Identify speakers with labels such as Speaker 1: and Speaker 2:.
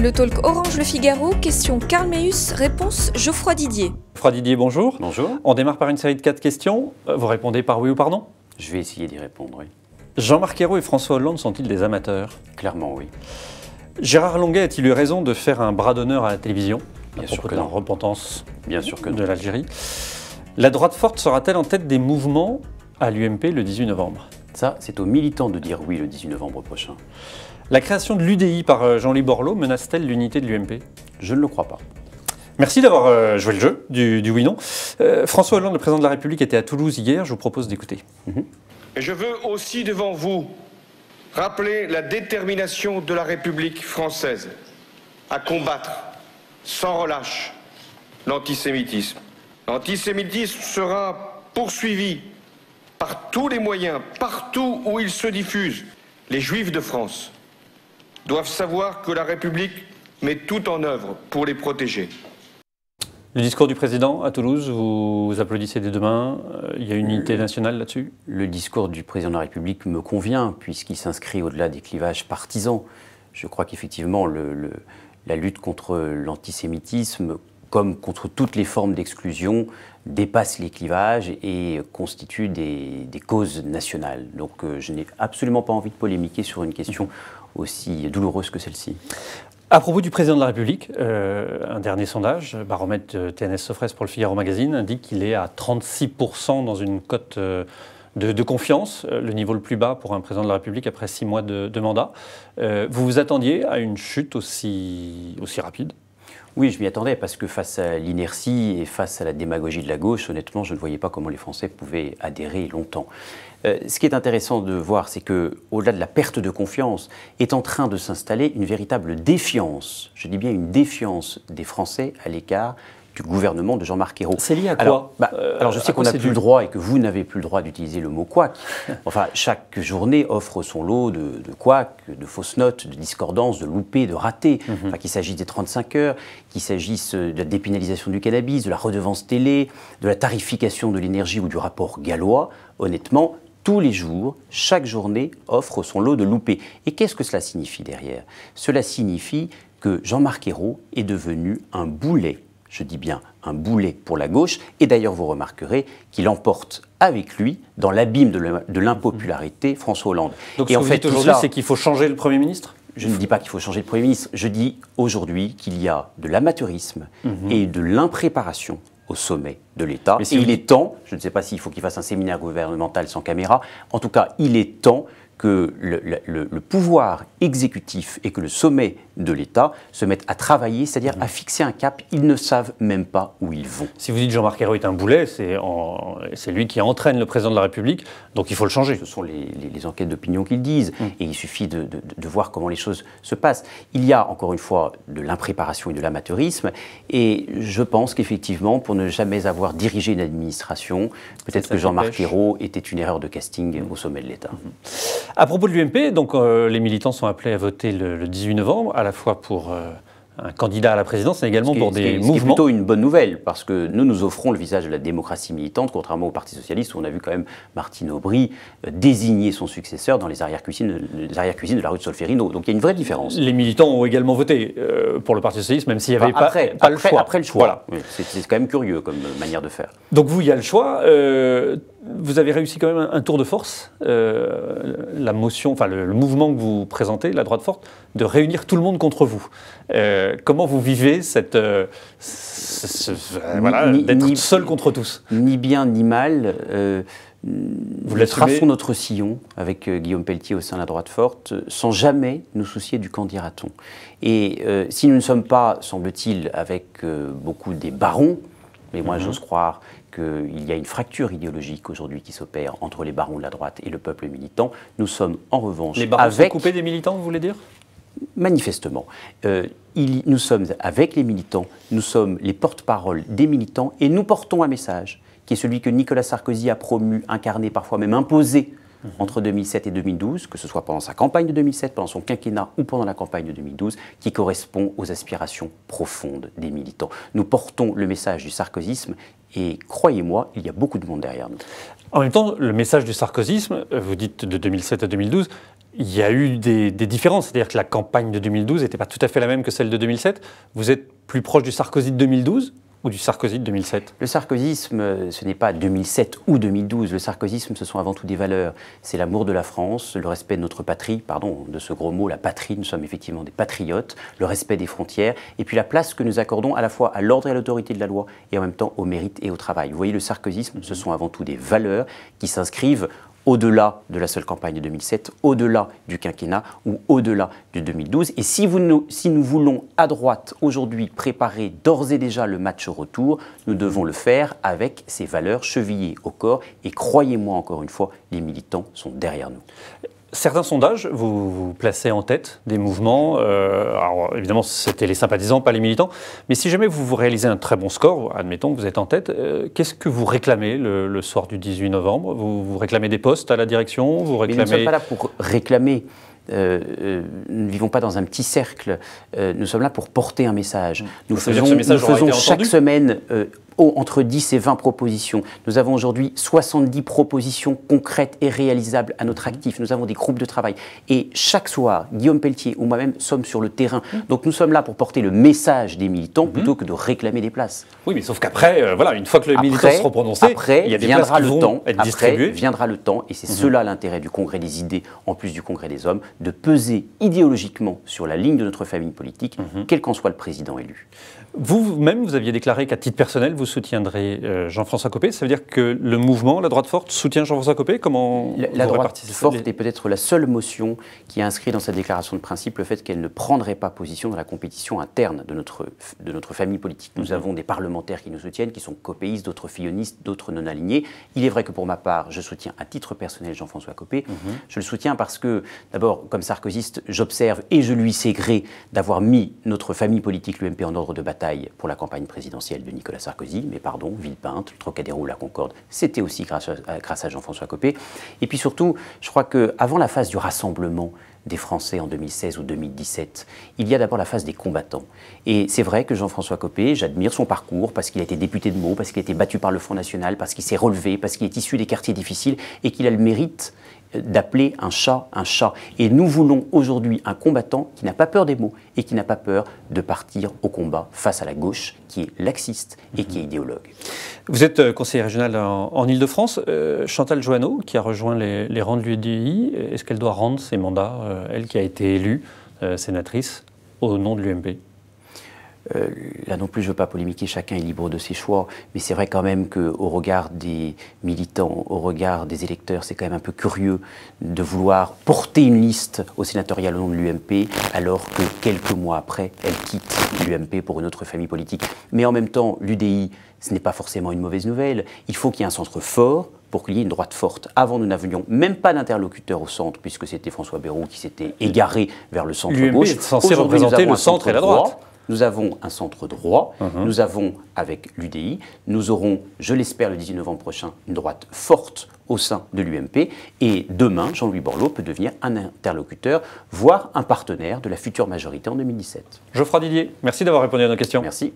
Speaker 1: Le talk Orange Le Figaro, question Karl Meus, réponse Geoffroy Didier.
Speaker 2: Geoffroy Didier, bonjour.
Speaker 3: Bonjour.
Speaker 2: On démarre par une série de 4 questions. Vous répondez par oui ou pardon?
Speaker 3: Je vais essayer d'y répondre, oui.
Speaker 2: Jean-Marc Ayrault et François Hollande sont-ils des amateurs?
Speaker 3: Clairement, oui.
Speaker 2: Gérard Longuet a-t-il eu raison de faire un bras d'honneur à la télévision
Speaker 3: Bien
Speaker 2: à
Speaker 3: sûr
Speaker 2: propos
Speaker 3: que
Speaker 2: de la
Speaker 3: non.
Speaker 2: repentance
Speaker 3: Bien sûr que
Speaker 2: de
Speaker 3: non.
Speaker 2: l'Algérie? La droite forte sera-t-elle en tête des mouvements à l'UMP le 18 novembre?
Speaker 3: Ça, c'est aux militants de dire oui le 18 novembre prochain.
Speaker 2: La création de l'UDI par Jean-Louis Borloo menace-t-elle l'unité de l'UMP?
Speaker 3: Je ne le crois pas.
Speaker 2: Merci d'avoir joué le jeu du oui-non. François Hollande, le président de la République, était à Toulouse hier. Je vous propose d'écouter.
Speaker 4: Et je veux aussi devant vous rappeler la détermination de la République française à combattre sans relâche l'antisémitisme. L'antisémitisme sera poursuivi par tous les moyens, partout où il se diffuse. Les Juifs de France doivent savoir que la République met tout en œuvre pour les protéger.
Speaker 2: Le discours du président à Toulouse, vous applaudissez des deux mains. Il y a une unité nationale là-dessus?
Speaker 3: Le discours du président de la République me convient, puisqu'il s'inscrit au-delà des clivages partisans. Je crois qu'effectivement, la lutte contre l'antisémitisme, comme contre toutes les formes d'exclusion, dépasse les clivages et constitue des causes nationales. Donc je n'ai absolument pas envie de polémiquer sur une question aussi douloureuse que celle-ci.
Speaker 2: À propos du président de la République, un dernier sondage, baromètre de TNS Sofres pour le Figaro Magazine, indique qu'il est à 36% dans une cote de confiance, le niveau le plus bas pour un président de la République après 6 mois de mandat. Vous vous attendiez à une chute aussi rapide?
Speaker 3: Oui, je m'y attendais parce que face à l'inertie et face à la démagogie de la gauche, honnêtement, je ne voyais pas comment les Français pouvaient adhérer longtemps. Ce qui est intéressant de voir, c'est qu'au-delà de la perte de confiance, est en train de s'installer une véritable défiance, je dis bien une défiance des Français à l'égard du gouvernement de Jean-Marc Ayrault.
Speaker 2: C'est lié à quoi?
Speaker 3: Alors je sais qu'on n'a plus le droit et que vous n'avez plus le droit d'utiliser le mot couac. Enfin, chaque journée offre son lot de couac, de fausses notes, de discordances, de loupés, de ratés. Enfin, qu'il s'agisse des 35 heures, qu'il s'agisse de la dépénalisation du cannabis, de la redevance télé, de la tarification de l'énergie ou du rapport gallois, honnêtement, tous les jours, chaque journée offre son lot de loupés. Et qu'est-ce que cela signifie derrière? Cela signifie que Jean-Marc Ayrault est devenu un boulet. Je dis bien un boulet pour la gauche, et d'ailleurs vous remarquerez qu'il emporte avec lui dans l'abîme de l'impopularité François Hollande.
Speaker 2: Donc ce que vous dites aujourd'hui, c'est qu'il faut changer le Premier ministre?
Speaker 3: Je ne dis pas qu'il faut changer le Premier ministre, je dis aujourd'hui qu'il y a de l'amateurisme et de l'impréparation au sommet de l'État. Et il est temps, je ne sais pas s'il faut qu'il fasse un séminaire gouvernemental sans caméra, en tout cas il est temps que le pouvoir exécutif et que le sommet de l'État se mettent à travailler, c'est-à-dire à fixer un cap. Ils ne savent même pas où ils vont.
Speaker 2: Si vous dites Jean-Marc Ayrault est un boulet, c'est lui qui entraîne le président de la République, donc il faut le changer.
Speaker 3: Ce sont les enquêtes d'opinion qu'ils disent, et il suffit de voir comment les choses se passent. Il y a, encore une fois, de l'impréparation et de l'amateurisme, et je pense qu'effectivement, pour ne jamais avoir dirigé une administration, peut-être que Jean-Marc Ayrault était une erreur de casting au sommet de l'État.
Speaker 2: À propos de l'UMP, donc les militants sont appelés à voter le 18 novembre, à la fois pour un candidat à la présidence, mais également pour des mouvements.
Speaker 3: Ce qui est plutôt une bonne nouvelle, parce que nous offrons le visage de la démocratie militante, contrairement au Parti socialiste, où on a vu quand même Martine Aubry désigner son successeur dans les arrière-cuisines de la rue de Solferino. Donc il y a une vraie différence.
Speaker 2: Les militants ont également voté pour le Parti socialiste, même s'il n'y avait pas le choix.
Speaker 3: Après le choix. Voilà. Oui, c'est quand même curieux comme manière de faire.
Speaker 2: Donc vous, il y a le choix. Vous avez réussi quand même un tour de force, la motion, enfin le mouvement que vous présentez, la droite forte, de réunir tout le monde contre vous. Comment vous vivez cette, d'être seul contre tous?
Speaker 3: Ni bien ni mal. Nous traçons notre sillon avec Guillaume Pelletier au sein de la droite forte, sans jamais nous soucier du qu'en dira-t-on. Et si nous ne sommes pas, semble-t-il, avec beaucoup des barons, mais moi j'ose croire qu'il y a une fracture idéologique aujourd'hui qui s'opère entre les barons de la droite et le peuple militant. Nous sommes en revanche
Speaker 2: les barons sont coupés des militants, vous voulez dire?
Speaker 3: Manifestement. Nous sommes avec les militants, nous sommes les porte-parole des militants et nous portons un message qui est celui que Nicolas Sarkozy a promu, incarné, parfois même imposé entre 2007 et 2012, que ce soit pendant sa campagne de 2007, pendant son quinquennat ou pendant la campagne de 2012, qui correspond aux aspirations profondes des militants. Nous portons le message du sarkozysme et croyez-moi, il y a beaucoup de monde derrière nous.
Speaker 2: En même temps, le message du sarkozysme, vous dites de 2007 à 2012, il y a eu des différences. C'est-à-dire que la campagne de 2012 n'était pas tout à fait la même que celle de 2007. Vous êtes plus proche du Sarkozy de 2012 ou du Sarkozy de 2007?
Speaker 3: Le sarkozysme, ce n'est pas 2007 ou 2012. Le sarkozysme, ce sont avant tout des valeurs. C'est l'amour de la France, le respect de notre patrie, pardon, de ce gros mot, la patrie, nous sommes effectivement des patriotes, le respect des frontières, et puis la place que nous accordons à la fois à l'ordre et à l'autorité de la loi, et en même temps au mérite et au travail. Vous voyez, le sarkozysme, ce sont avant tout des valeurs qui s'inscrivent au-delà de la seule campagne de 2007, au-delà du quinquennat ou au-delà de 2012. Et si nous voulons, à droite, aujourd'hui, préparer d'ores et déjà le match retour, nous devons le faire avec ces valeurs chevillées au corps. Et croyez-moi, encore une fois, les militants sont derrière nous.
Speaker 2: Certains sondages vous placez en tête des mouvements. Alors évidemment, c'était les sympathisants, pas les militants. Mais si jamais vous réalisez un très bon score, admettons que vous êtes en tête, qu'est-ce que vous réclamez le soir du 18 novembre? Vous réclamez des postes à la direction? Vous réclamez...
Speaker 3: Mais nous ne sommes pas là pour réclamer. Nous ne vivons pas dans un petit cercle. Nous sommes là pour porter un message. Nous faisons chaque semaine entre 10 et 20 propositions. Nous avons aujourd'hui 70 propositions concrètes et réalisables à notre actif. Nous avons des groupes de travail. Et chaque soir, Guillaume Pelletier ou moi-même sommes sur le terrain. Donc nous sommes là pour porter le message des militants plutôt que de réclamer des places.
Speaker 2: Oui, mais sauf qu'après, voilà, une fois que les militants seront prononcés, il y a des places qui vont être distribuées.
Speaker 3: Après viendra le temps, et c'est cela l'intérêt du Congrès des idées, en plus du Congrès des hommes, de peser idéologiquement sur la ligne de notre famille politique, quel qu'en soit le président élu.
Speaker 2: Vous-même, vous aviez déclaré qu'à titre personnel, vous soutiendrez Jean-François Copé. Ça veut dire que le mouvement, la droite forte, soutient Jean-François Copé? Comment
Speaker 3: la droite forte est peut-être la seule motion qui a inscrit dans sa déclaration de principe le fait qu'elle ne prendrait pas position dans la compétition interne de notre famille politique. Nous avons des parlementaires qui nous soutiennent, qui sont copéistes, d'autres fillonistes, d'autres non alignés. Il est vrai que pour ma part, je soutiens à titre personnel Jean-François Copé. Je le soutiens parce que, d'abord, comme sarkozyste, j'observe et je lui sais gré d'avoir mis notre famille politique, l'UMP, en ordre de bataille pour la campagne présidentielle de Nicolas Sarkozy. Mais pardon, Villepinte, le Trocadéro, la Concorde, c'était aussi grâce à Jean-François Copé. Et puis surtout, je crois qu'avant la phase du rassemblement des Français en 2016 ou 2017, il y a d'abord la phase des combattants. Et c'est vrai que Jean-François Copé, j'admire son parcours parce qu'il a été député de Meaux, parce qu'il a été battu par le Front National, parce qu'il s'est relevé, parce qu'il est issu des quartiers difficiles et qu'il a le mérite d'appeler un chat un chat. Et nous voulons aujourd'hui un combattant qui n'a pas peur des mots et qui n'a pas peur de partir au combat face à la gauche, qui est laxiste et qui est idéologue.
Speaker 2: Vous êtes conseiller régional en Ile-de-France. Chantal Jouanneau, qui a rejoint les rangs de l'UDI, est-ce qu'elle doit rendre ses mandats, elle qui a été élue sénatrice, au nom de l'UMP?
Speaker 3: Là non plus, je ne veux pas polémiquer, chacun est libre de ses choix, mais c'est vrai quand même qu'au regard des militants, au regard des électeurs, c'est quand même un peu curieux de vouloir porter une liste au sénatorial au nom de l'UMP, alors que quelques mois après, elle quitte l'UMP pour une autre famille politique. Mais en même temps, l'UDI, ce n'est pas forcément une mauvaise nouvelle. Il faut qu'il y ait un centre fort pour qu'il y ait une droite forte. Avant, nous n'avions même pas d'interlocuteur au centre, puisque c'était François Bayrou qui s'était égaré vers le centre-gauche.
Speaker 2: L'UMP est censé représenter le centre et la droite.
Speaker 3: Nous avons un centre droit, nous avons, avec l'UDI, nous aurons, je l'espère, le 18 novembre prochain, une droite forte au sein de l'UMP. Et demain, Jean-Louis Borloo peut devenir un interlocuteur, voire un partenaire de la future majorité en 2017.
Speaker 2: Geoffroy Didier, merci d'avoir répondu à nos questions.
Speaker 3: Merci.